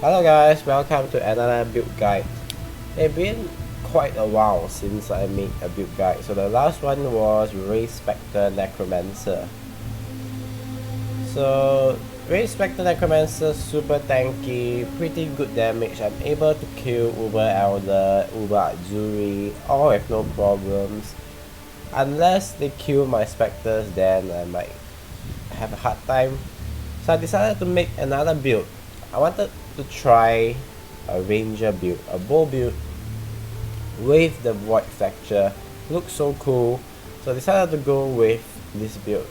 Hello guys, welcome to another build guide. It's been quite a while since I made a build guide. So the last one was Ray Spectre Necromancer. So Ray Spectre Necromancer, super tanky, pretty good damage. I'm able to kill Uber Elder, Uber Azuri, all with no problems. Unless they kill my specters, then I might have a hard time. So I decided to make another build. I wanted to try a ranger build, a bow build with the void fracture. Looks so cool, so I decided to go with this build,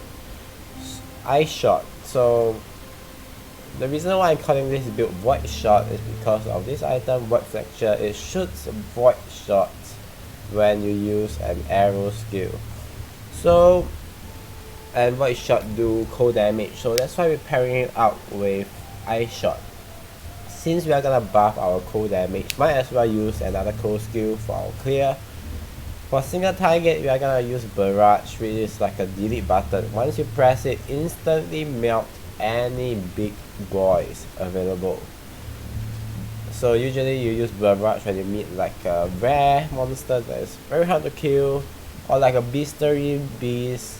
Ice Shot. So the reason why I'm calling this build Voidshot is because of this item, void fracture. It shoots void shots when you use an arrow skill. So and void shot do cold damage, so that's why we're pairing it out with Ice Shot. Since we are gonna buff our cold damage, might as well use another cold skill for our clear. For single target, we are gonna use Barrage, which is like a delete button. Once you press it, instantly melt any big boys available. So usually you use Barrage when you meet like a rare monster that is very hard to kill, or like a bestiary beast,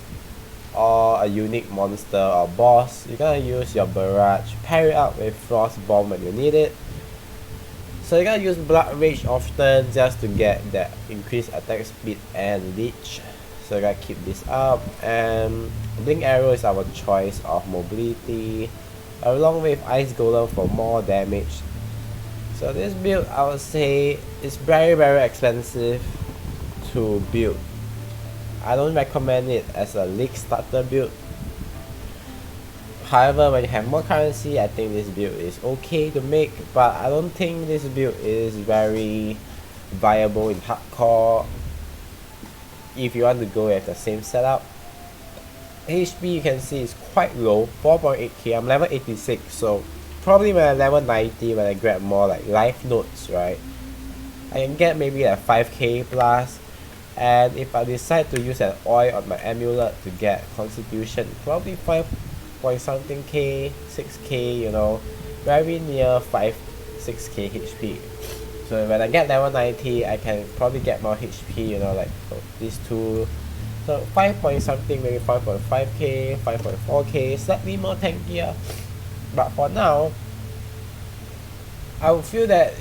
or a unique monster or boss. You're gonna use your Barrage, pair it up with Frost Bomb when you need it. So you're gonna use Blood Rage often just to get that increased attack speed and leech. So you gotta keep this up. And Blink Arrow is our choice of mobility, along with Ice Golem for more damage. So this build, I would say, is very expensive to build. I don't recommend it as a league starter build. However, when you have more currency, I think this build is okay to make, but I don't think this build is very viable in hardcore if you want to go with the same setup. HP you can see is quite low, 4.8k. I'm level 86, so probably when I level 90, when I grab more like life notes, right, I can get maybe like 5k plus. And if I decide to use an oil on my amulet to get constitution, probably 5 point something k, 6k, you know, very near 6k HP. So when I get level 90, I can probably get more HP, you know, like these two. So 5 point something, maybe 5.5k, 5.4k, slightly more tankier. But for now, I would feel that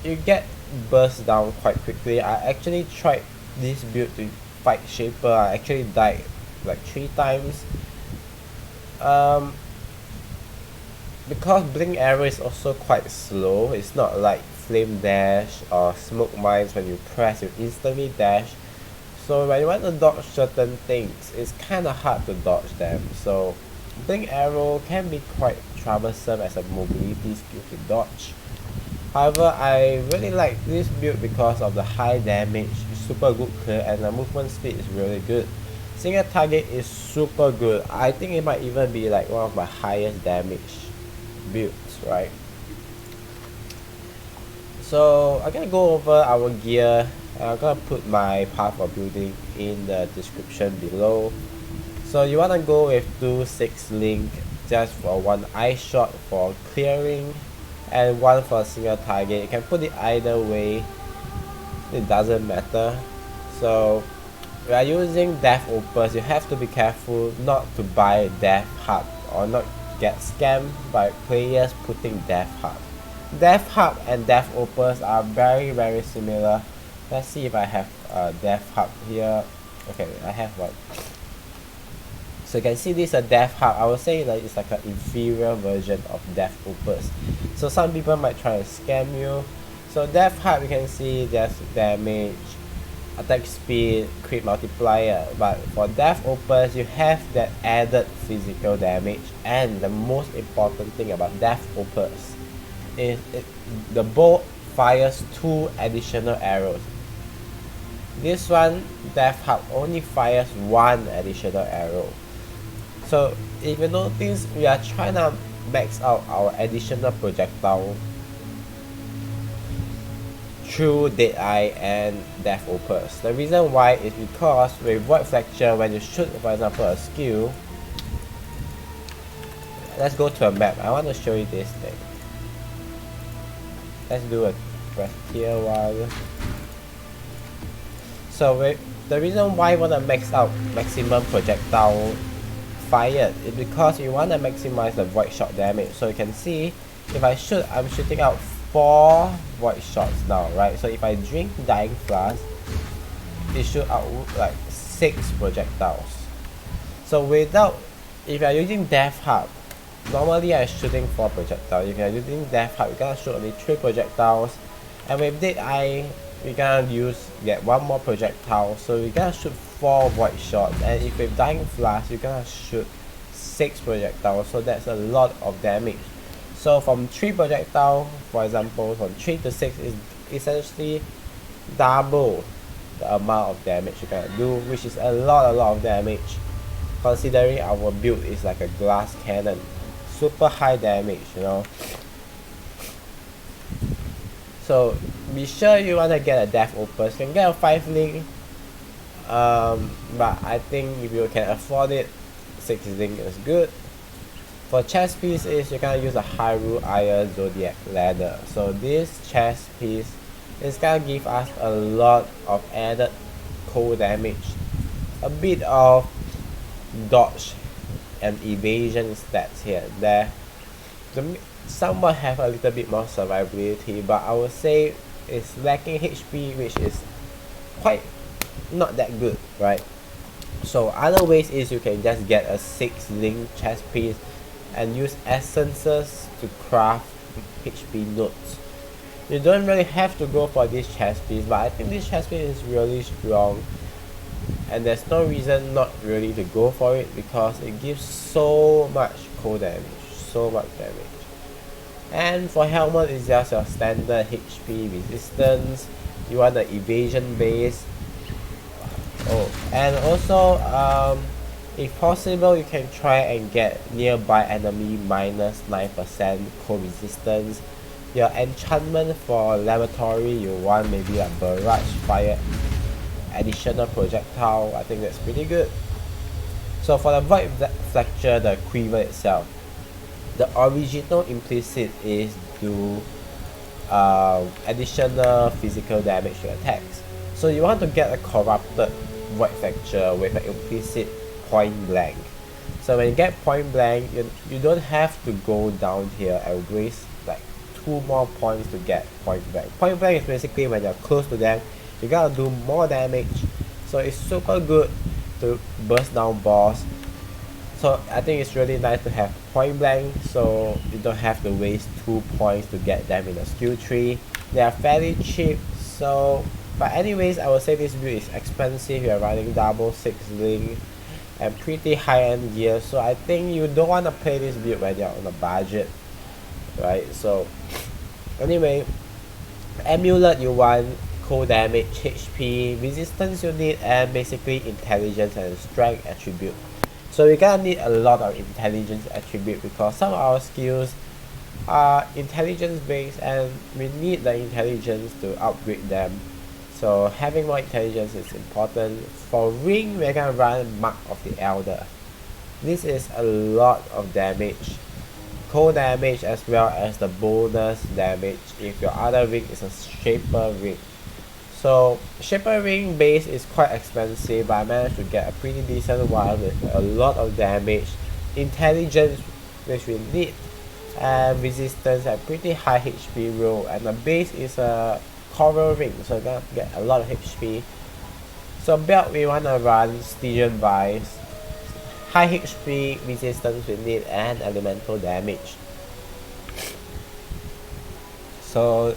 you get burst down quite quickly. I actually tried this build to fight Shaper. I actually died like 3 times. Because Blink Arrow is also quite slow. It's not like Flame Dash or Smoke Mines. When you press, you instantly dash. So when you want to dodge certain things, it's kinda hard to dodge them. So Blink Arrow can be quite troublesome as a mobility skill to dodge. However, I really like this build because of the high damage, super good clear, and the movement speed is really good. Single target is super good. I think it might even be like one of my highest damage builds, right? So I'm gonna go over our gear. I'm gonna put my path for building in the description below. So you wanna go with 2-6 link just for one Ice Shot for clearing, and one for a single target. You can put it either way, it doesn't matter. So we are using Death Opus. You have to be careful not to buy Death Hub or not get scammed by players putting Death Hub. Death Hub and Death Opus are very similar. Let's see if I have a Death Hub here. Okay, I have one. So you can see this is a Death Hub. I would say that it's like an inferior version of Death Opus. So some people might try to scam you. So Death Hub, you can see death damage, attack speed, crit multiplier. But for Death Opus, you have that added physical damage. And the most important thing about Death Opus is the bow fires 2 additional arrows. This one, Death Hub, only fires 1 additional arrow. So if you notice, we are trying to max out our additional projectile through Deadeye and Death Opus. The reason why is because with Void Fracture, when you shoot for example a skill, let's go to a map. I want to show you this thing. Let's do a tier 1. So the reason why you want to max out maximum projectile fired is because you want to maximize the void shot damage. So you can see if I shoot, I'm shooting out 4 void shots now, right? So if I drink Dying Flask, it shoot out like 6 projectiles. So if you're using Death Harp, normally I'm shooting 4 projectiles. If you're using Death Harp, you're gonna shoot only 3 projectiles. And with Deadeye, we're gonna get 1 more projectile. So we're gonna shoot 4 void shots. And if with Dying Flask, you're gonna shoot 6 projectiles. So that's a lot of damage. So from 3 projectile, for example, from 3 to 6 is essentially double the amount of damage you can do, which is a lot of damage, considering our build is like a Glasscannon, super high damage, you know. So be sure you want to get a Death Opus. You can get a 5 link, but I think if you can afford it, 6 link is good. For chest pieces, you can use a Hyrule Iron Zodiac Ladder. So this chest piece is gonna give us a lot of added cold damage, a bit of dodge and evasion stats here and there. Somewhat have a little bit more survivability, but I would say it's lacking HP, which is quite not that good, right? So other ways is you can just get a 6 link chest piece and use essences to craft HP nodes. You don't really have to go for this chest piece, but I think this chest piece is really strong, and there's no reason not really to go for it because it gives so much cold damage, so much damage. And for helmet, it's just your standard HP resistance. You want the evasion base. Oh, and also if possible, you can try and get nearby enemy minus 9% cold resistance. Your enchantment for laboratory, you want maybe a barrage fire additional projectile. I think that's pretty good. So for the void fracture, the quiver itself, the original implicit is do additional physical damage to attacks. So you want to get a corrupted void fracture with an implicit point blank. So when you get point blank, you don't have to go down here and waste like 2 more points to get point blank. Point blank is basically when you're close to them, you gotta do more damage. So it's super good to burst down boss. So I think it's really nice to have point blank, so you don't have to waste 2 points to get them in a skill tree. They are fairly cheap, so but anyways, I would say this build is expensive. You're running double 6 link and pretty high-end gear, so I think you don't want to play this build when you're on a budget, right? So anyway, amulet, you want cold damage, HP, resistance you need, and basically intelligence and strength attribute. So we're gonna need a lot of intelligence attribute because some of our skills are intelligence based and we need the intelligence to upgrade them. So having more intelligence is important. For ring, we're gonna run Mark of the Elder. This is a lot of damage, cold damage as well as the bonus damage if your other ring is a Shaper ring. So Shaper ring base is quite expensive, but I managed to get a pretty decent one with a lot of damage, intelligence which we need, and resistance at pretty high HP roll, and the base is a coral ring, so you're gonna get a lot of HP. So belt, we wanna run Stygian Vice, high HP, resistance we need, and elemental damage. So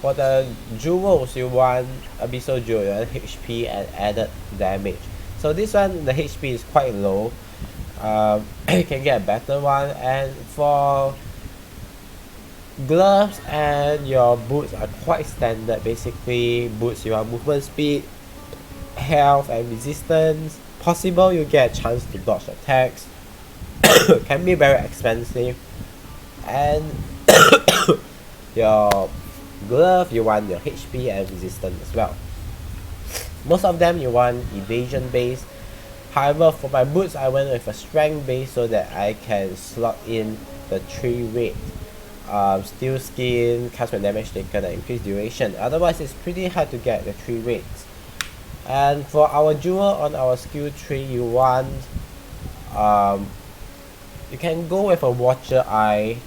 for the jewels, you want Abyssal Jewel, HP and added damage. So this one, the HP is quite low. You can get a better one. And for gloves and your boots are quite standard. Basically, boots you want movement speed, health and resistance. Possible you get a chance to dodge attacks. Can be very expensive. And your glove, you want your HP and resistance as well. Most of them you want evasion base. However, for my boots, I went with a strength base so that I can slot in the 3 rate steel skin, comes with damage taken and increased duration. Otherwise it's pretty hard to get the 3 rates. And for our jewel on our skill tree, you want you can go with a watcher eye,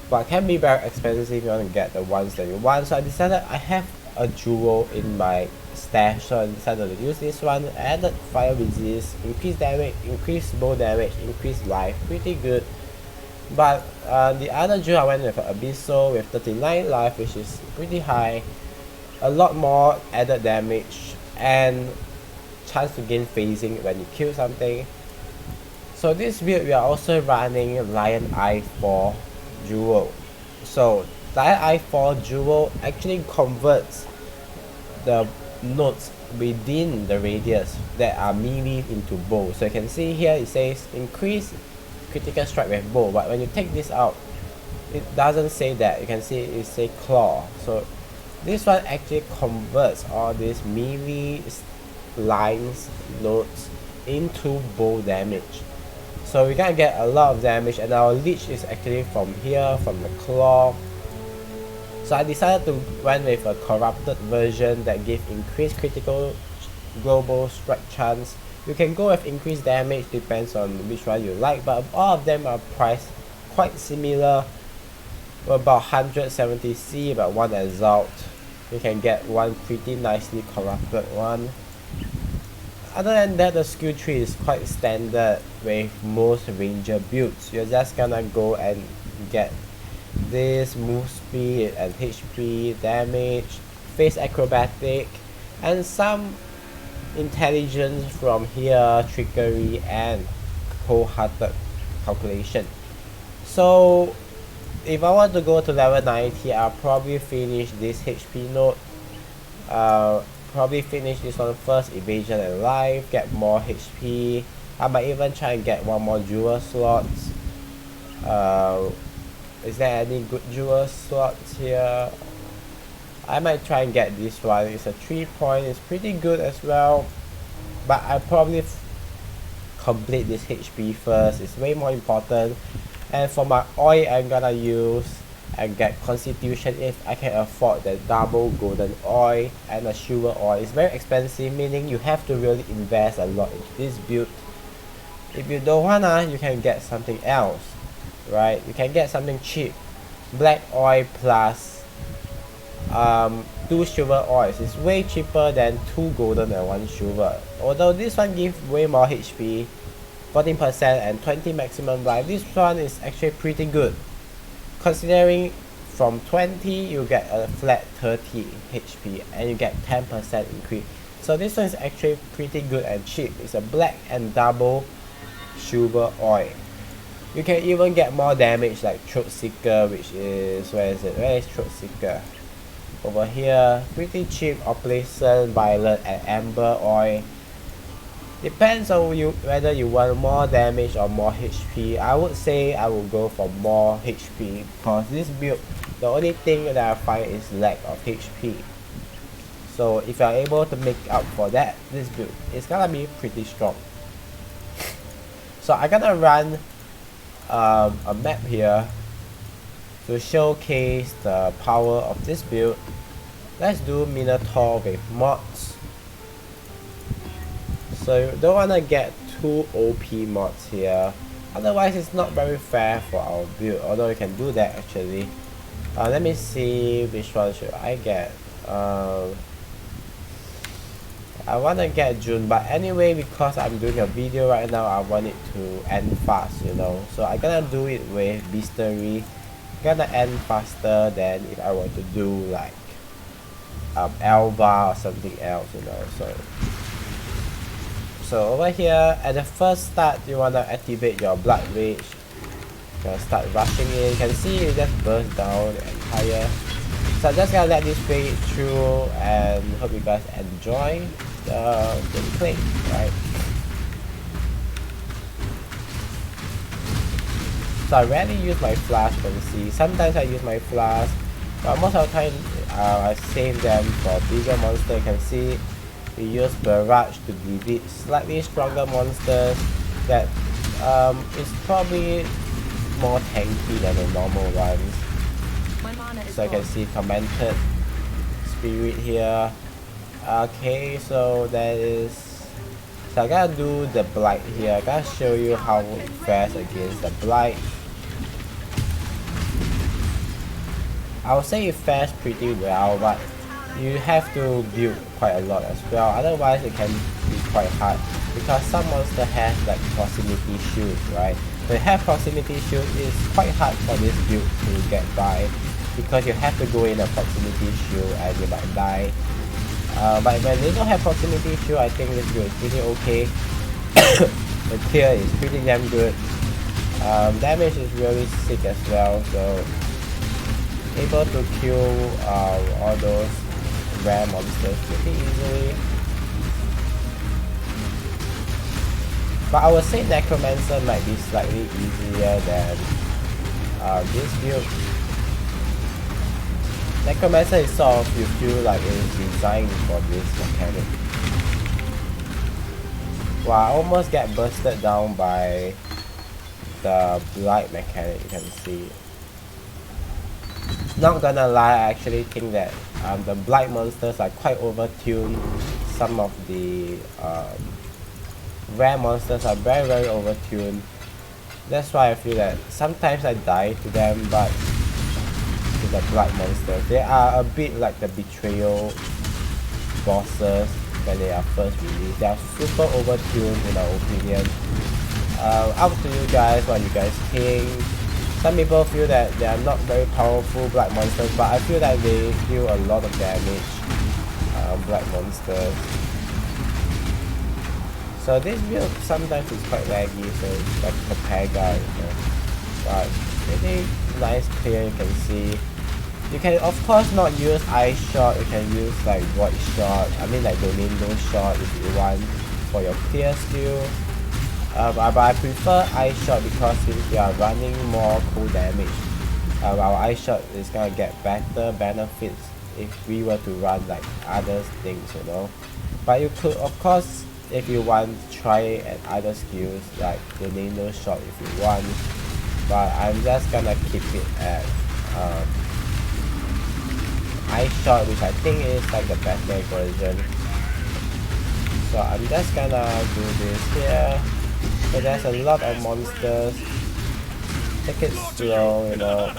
but can be very expensive if you want to get the ones that you want. So I decided I have a jewel in my stash, so I decided to use this one. Added fire resist, increased damage, increased bow damage, increased life, pretty good. But the other jewel I went with Abyssal with 39 life, which is pretty high, a lot more added damage and chance to gain phasing when you kill something. So this build we are also running Lion Eye 4 jewel. So Lion Eye 4 jewel actually converts the nodes within the radius that are melee into bow. So you can see here it says increase critical strike with bow, but when you take this out it doesn't say that. You can see it say claw. So this one actually converts all these melee lines nodes into bow damage. So we're gonna get a lot of damage, and our leech is actually from here, from the claw. So I decided to went with a corrupted version that gives increased critical global strike chance. You can go with increased damage, depends on which one you like, but all of them are priced quite similar. About 170C, about 1 Exalt. You can get one pretty nicely corrupted one. Other than that, the skill tree is quite standard with most ranger builds. You're just gonna go and get this move speed and HP, damage, face acrobatic, and some intelligence from here, trickery and wholehearted calculation. So if I want to go to level 90, I'll probably finish this HP node. Probably finish this one first, evasion and life, get more HP. I might even try and get one more jewel slots. Is there any good jewel slots here? I might try and get this one. It's a 3-point, it's pretty good as well. But I probably complete this HP first, it's way more important. And for my oil, I'm gonna use and get constitution if I can afford the double golden oil and a silver oil. It's very expensive, meaning you have to really invest a lot into this build. If you don't wanna, you can get something else, right? You can get something cheap, black oil plus 2 silver oils. It's way cheaper than 2 golden and 1 silver. Although this one gives way more HP, 14% and 20 maximum life. This one is actually pretty good, considering from 20 you get a flat 30 HP and you get 10% increase. So this one is actually pretty good and cheap. It's a black and double silver oil. You can even get more damage like Throat Seeker, which is, where is Throat Seeker? Over here, pretty cheap. Opalescent, Violet and Amber oil. Depends on you whether you want more damage or more HP. I would say I will go for more HP because this build, the only thing that I find is lack of HP. So if you are able to make up for that, this build is gonna be pretty strong. So I'm gonna run a map here to showcase the power of this build. Let's do Minotaur with mods. So you don't wanna get too OP mods here, otherwise it's not very fair for our build, although you can do that actually. Let me see which one should I get. I wanna get June, but anyway, because I'm doing a video right now, I want it to end fast, you know. So I'm gonna do it with Beastery. Gonna end faster than if I were to do like Alva or something else, you know. So over here at the first start, you wanna activate your Blood Rage. Gonna start rushing in. You can see it just burst down the entire. So I'm just gonna let this fade through and hope you guys enjoy the gameplay, right? So I rarely use my flash, you can see. Sometimes I use my flash, but most of the time I save them for bigger monsters. You can see we use Barrage to defeat slightly stronger monsters that is probably more tanky than the normal ones. So you can see tormented spirit here. Okay, so that is. So I gotta do the blight here. I gotta show you how it fares against the blight. I would say it fares pretty well, but you have to build quite a lot as well. Otherwise, it can be quite hard because some monster has like proximity shield, right? When you have proximity shield, it's quite hard for this build to get by because you have to go in a proximity shield and you might die. But when they don't have proximity shield, I think this build is pretty okay. The clear is pretty damn good. Damage is really sick as well, so able to kill all those rare monsters pretty easily. But I would say Necromancer might be slightly easier than this build. Necromancer is sort of, you feel like it is designed for this mechanic. Wow, I almost get bursted down by the blight mechanic, you can see. Not gonna lie, I actually think that the blight monsters are quite overtuned. Some of the rare monsters are very overtuned. That's why I feel that sometimes I die to them, but to the blight monsters, they are a bit like the betrayal bosses when they are first released. They are super overtuned in our opinion. Up to you guys, what you guys think. Some people feel that they are not very powerful blight monsters, but I feel that they deal a lot of damage, blight monsters. So this build sometimes is quite laggy, so it's like a Pega, you know. But pretty nice clear, you can see. You can of course not use Ice Shot, you can use like Voidshot, I mean like Domino Shot if you want for your clear skill. But I prefer Ice Shot because since we are running more cold damage, our Ice Shot is gonna get better benefits if we were to run like other things, you know. But you could of course, if you want, try at other skills like Domino Shot if you want. But I'm just gonna keep it at Ice Shot, which I think is like the better version. So I'm just gonna do this here. So there's a lot of monsters. Take it slow, you know.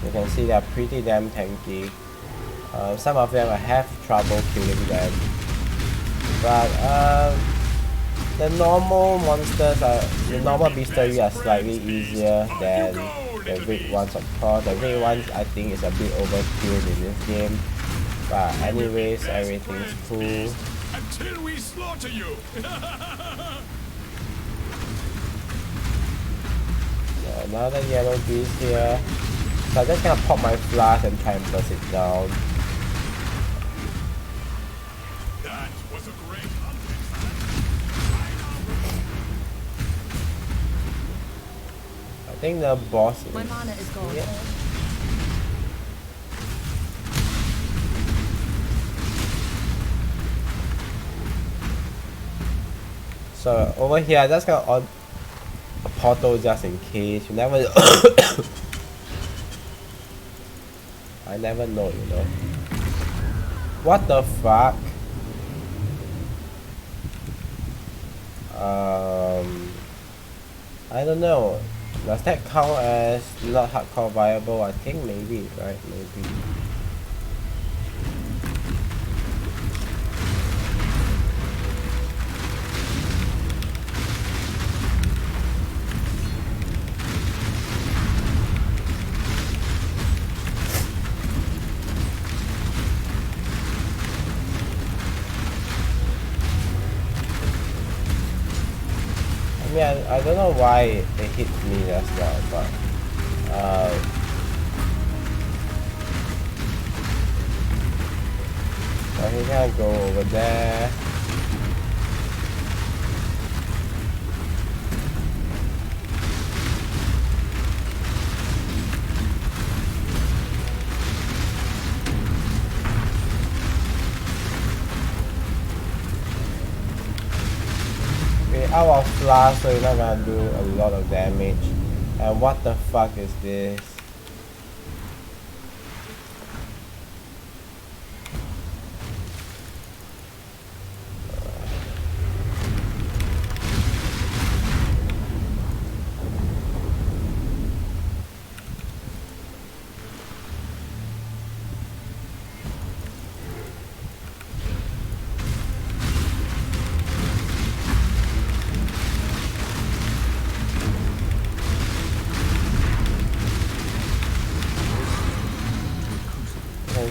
You can see they're pretty damn tanky. Some of them I have trouble killing them. But the normal monsters are, the normal bestiary are slightly easier than the red ones of course. The red ones I think is a bit overkilled in this game. But anyways, everything's cool. Until we slaughter you. So another yellow beast here. So I'm just gonna pop my flash and try and burst it down. That was a great I think the boss is... My mana is gone. Yeah. So over here, I just got on a portal just in case. You never I never know, you know. What the fuck? I don't know. Does that count as not hardcore viable? I think maybe, right? Maybe. I mean, I don't know why it hit me as well, but so he can go over there. out of flash, so you're not gonna do a lot of damage. And what the fuck is this?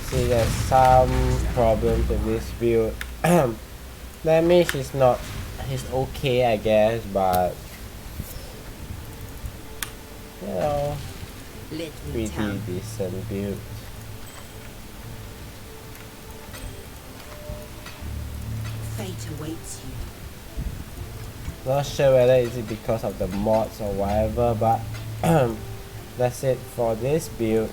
See, there's some problems with this build. Damage is not, he's okay I guess, but you know, pretty decent build. Fate awaits you. Not sure whether it's because of the mods or whatever, but that's it for this build.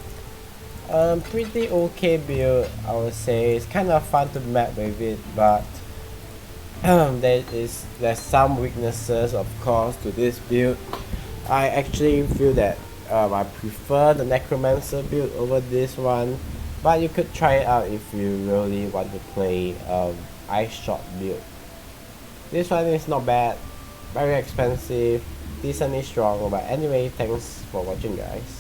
Pretty okay build, I would say. It's kind of fun to map with it, but there's some weaknesses, of course, to this build. I actually feel that I prefer the Necromancer build over this one, but you could try it out if you really want to play Ice Shot build. This one is not bad, very expensive, decently strong, but anyway, thanks for watching guys.